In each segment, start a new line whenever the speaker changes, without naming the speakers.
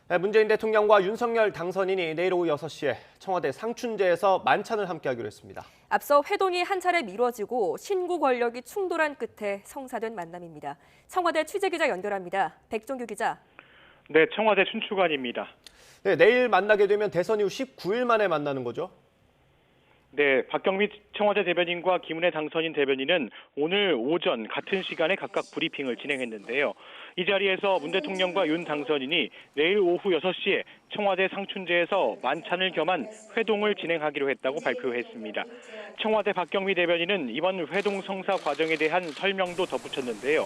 네, 문재인 대통령과 윤석열 당선인이 내일 오후 6시에 청와대 상춘제에서 만찬을 함께하기로 했습니다.
앞서 회동이 한 차례 미뤄지고 신구 권력이 충돌한 끝에 성사된 만남입니다. 청와대 취재기자 연결합니다. 백종규 기자.
네, 청와대 춘추관입니다.
네, 내일 만나게 되면 대선 이후 19일 만에 만나는 거죠?
네, 박경미 청와대 대변인과 김은혜 당선인 대변인은 오늘 오전 같은 시간에 각각 브리핑을 진행했는데요. 이 자리에서 문 대통령과 윤 당선인이 내일 오후 6시에 청와대 상춘제에서 만찬을 겸한 회동을 진행하기로 했다고 발표했습니다. 청와대 박경미 대변인은 이번 회동 성사 과정에 대한 설명도 덧붙였는데요.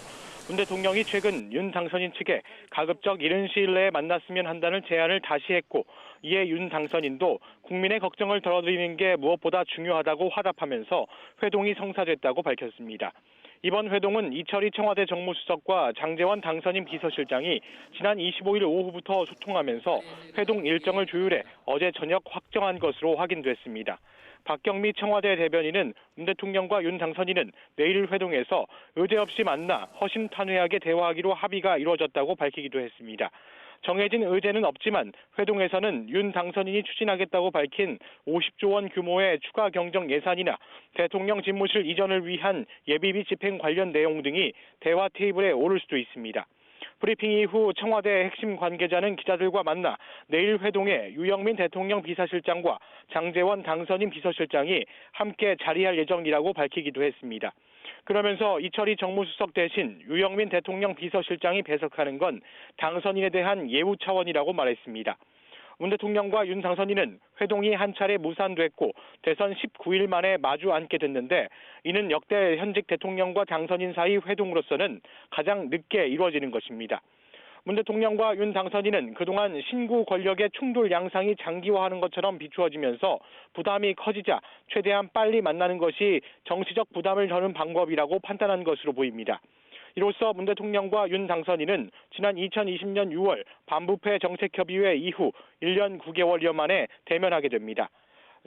문 대통령이 최근 윤 당선인 측에 가급적 이른 시일 내에 만났으면 한다는 제안을 다시 했고, 이에 윤 당선인도 국민의 걱정을 덜어드리는 게 무엇보다 중요하다고 화답하면서 회동이 성사됐다고 밝혔습니다. 이번 회동은 이철희 청와대 정무수석과 장제원 당선인 비서실장이 지난 25일 오후부터 소통하면서 회동 일정을 조율해 어제 저녁 확정한 것으로 확인됐습니다. 박경미 청와대 대변인은 문 대통령과 윤 당선인은 내일 회동에서 의제 없이 만나 허심탄회하게 대화하기로 합의가 이루어졌다고 밝히기도 했습니다. 정해진 의제는 없지만 회동에서는 윤 당선인이 추진하겠다고 밝힌 50조 원 규모의 추가 경정 예산이나 대통령 집무실 이전을 위한 예비비 집행 관련 내용 등이 대화 테이블에 오를 수도 있습니다. 브리핑 이후 청와대 핵심 관계자는 기자들과 만나 내일 회동에 유영민 대통령 비서실장과 장제원 당선인 비서실장이 함께 자리할 예정이라고 밝히기도 했습니다. 그러면서 이철희 정무수석 대신 유영민 대통령 비서실장이 배석하는 건 당선인에 대한 예우 차원이라고 말했습니다. 문 대통령과 윤 당선인은 회동이 한 차례 무산됐고 대선 19일 만에 마주 앉게 됐는데, 이는 역대 현직 대통령과 당선인 사이 회동으로서는 가장 늦게 이루어지는 것입니다. 문 대통령과 윤 당선인은 그동안 신구 권력의 충돌 양상이 장기화하는 것처럼 비추어지면서 부담이 커지자 최대한 빨리 만나는 것이 정치적 부담을 덜는 방법이라고 판단한 것으로 보입니다. 이로써 문 대통령과 윤 당선인은 지난 2020년 6월 반부패 정책협의회 이후 1년 9개월여 만에 대면하게 됩니다.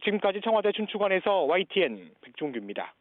지금까지 청와대 춘추관에서 YTN 백종규입니다.